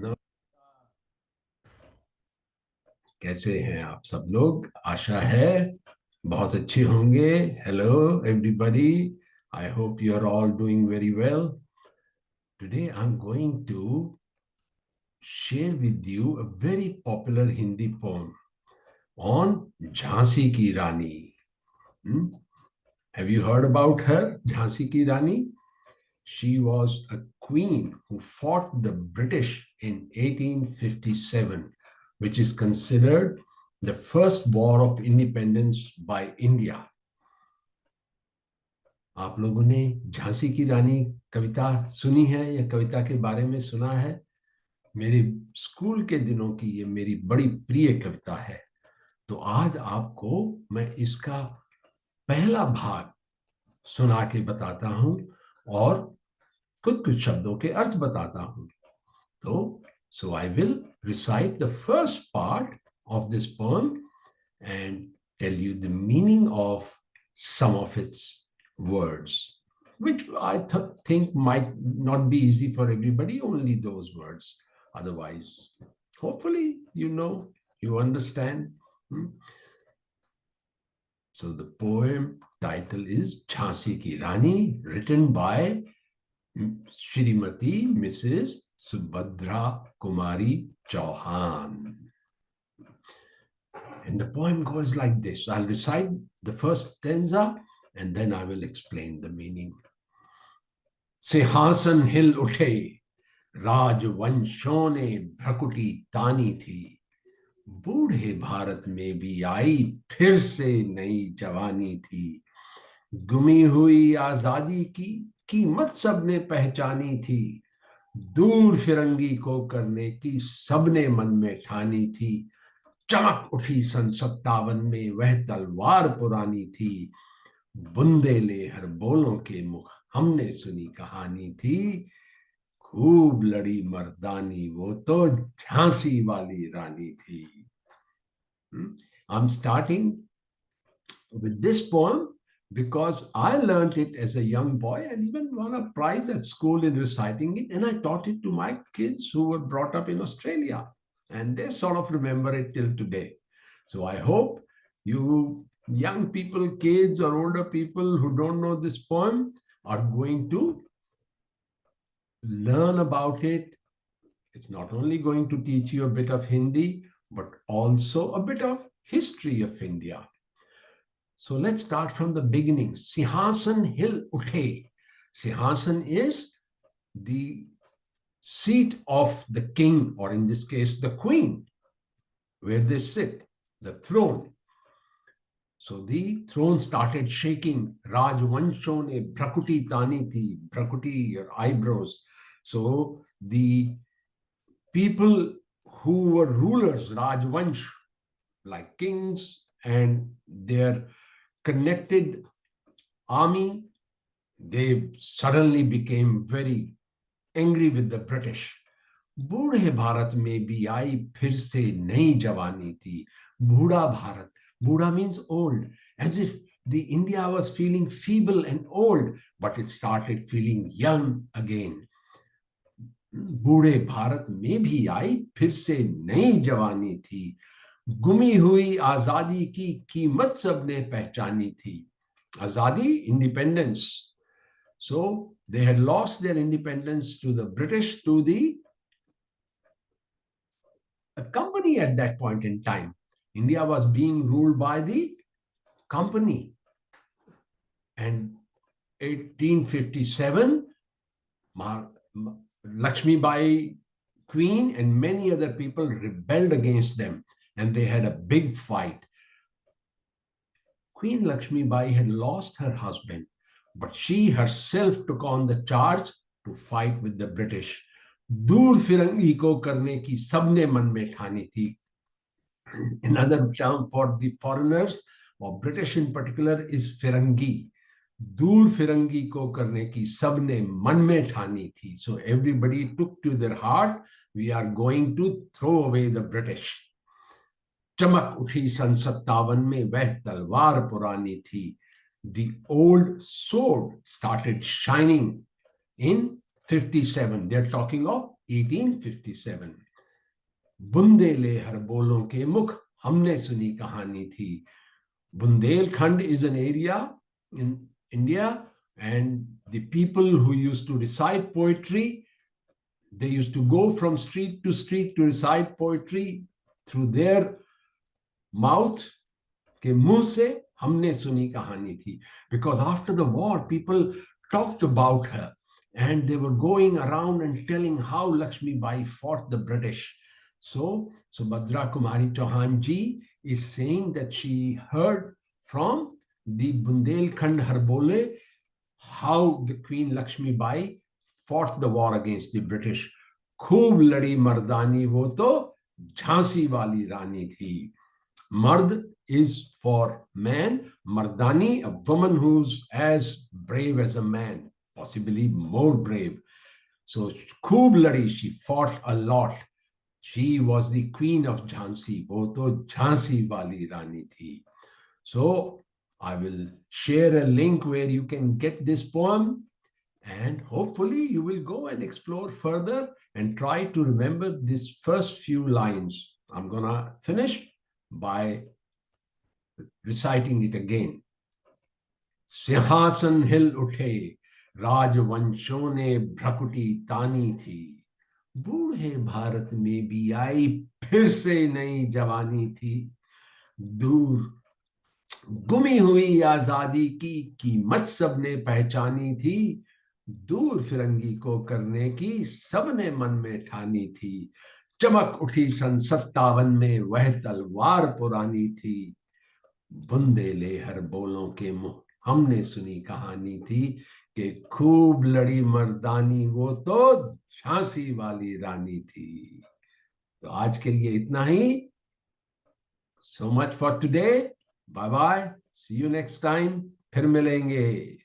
न- कैसे हैं आप सब लोग? आशा है बहुत अच्छे होंगे। Hello everybody, I hope you are all doing very well. Today I am going to share with you a very popular Hindi poem on Jhansi Ki Rani. Hmm? Have you heard about her, Jhansi Ki Rani? She was a queen who fought the British in 1857, which is considered the first war of independence by India. आप लोगों ने झांसी की रानी कविता सुनी है या कविता के बारे में सुना है? मेरे स्कूल के दिनों की ये मेरी बड़ी प्रिय कविता है। तो आज आपको मैं इसका पहला भाग सुना के बताता हूं और कुछ कुछ शब्दों के अर्थ बताता हूं। तो so I will recite the first part of this poem and tell you the meaning of some of its words, which I think might not be easy for everybody, only those words. Otherwise, hopefully, you understand. So the poem title is Jhansi Ki Rani, written by Shrimati Mrs. Subhadra Kumari Chauhan. And the poem goes like this. I'll recite the first stanza and then I will explain the meaning. सिंहासन हिल उठे, राजवंशों ने भ्रकुटी तानी थी, बूढ़े भारत में भी आई फिर से नई जवानी थी, गुमी हुई आजादी की कीमत सबने पहचानी थी, दूर फिरंगी को करने की सबने मन में ठानी थी, चमक उठी सन 57 में वह तलवार पुरानी थी, बुंदेले हर बोलों के मुख हमने सुनी कहानी थी, खूब लड़ी मर्दानी वो तो झांसी वाली रानी थी. I'm starting with this poem because I learned it as a young boy and even won a prize at school in reciting it. And I taught it to my kids who were brought up in Australia. And they sort of remember it till today. So I hope you young people, kids, or older people who don't know this poem are going to learn about it. It's not only going to teach you a bit of Hindi, but also a bit of history of India. So let's start from the beginning. Sinhasan Hill Uthe. Sinhasan is the seat of the king, or in this case, the queen, where they sit, the throne. So the throne started shaking. Rajvanshon ne Bhrakuti tani thi. Bhrakuti, your eyebrows. So the people who were rulers, Rajvansh, like kings, and their connected army, they suddenly became very angry with the British. बूढ़े भारत में भी आई फिर से नई जवानी थी. बूढ़ा भारत, बूढ़ा means old, as if the India was feeling feeble and old, but it started feeling young again. बूढ़े भारत में भी आई फिर से नई जवानी थी, गुमी हुई आजादी की कीमत सबने पहचानी थी. Azadi, independence. So they had lost their independence to the British, to the company at that point in time. India was being ruled by the company. And 1857, Lakshmi Bai, Queen, and many other people rebelled against them, and they had a big fight. Queen Lakshmi Bai had lost her husband, but she herself took on the charge to fight with the British. दूर फिरंगी को करने की सबने मन में ठानी थी. Another term for the foreigners, or British in particular, is firangi. दूर फिरंगी को करने की सबने मन में ठानी थी. So everybody took to their heart, we are going to throw away the British. चमक उठी सन 57 में वह तलवार पुरानी थी. The old sword started shining in 57. They're talking of 1857. बुंदेलहर बोलों के मुख हमने सुनी कहानी थी. Bundelkhand is an area in India, and the people who used to recite poetry, they used to go from street to street to recite poetry through their mouth. के मुंह से हमने सुनी कहानी थी. Because after the war, people talked about her, and they were going around and telling how Lakshmi Bai fought the British. So Subhadra Kumari Chauhan ji is saying that she heard from the Bundelkhand Harbole how the Queen Lakshmi Bai fought the war against the British. खूब लड़ी मर्दानी वो तो झांसी वाली रानी थी. Mard is for man. Mardani, a woman who's as brave as a man, possibly more brave. So Khoob ladi, she fought a lot. She was the queen of Jhansi. वो तो झांसी वाली रानी थी. So I will share a link where you can get this poem, and hopefully you will go and explore further and try to remember these first few lines. I'm gonna finish by reciting it again. सिंहासन हिल उठे, राजवंशों ने भ्रकुटी तानी थी. बूढ़े भारत में भी आई फिर से नई जवानी थी. दूर गुमी हुई आजादी की कीमत सबने पहचानी थी. दूर फिरंगी को करने की सबने मन में ठानी थी. चमक उठी सन 57 में वह तलवार पुरानी थी. बुंदेलहर बोलों के मुंह हमने सुनी कहानी थी कि खूब लड़ी मर्दानी वो तो झांसी वाली रानी थी. तो आज के लिए इतना ही. So much for today. Bye bye. See you next time. फिर मिलेंगे.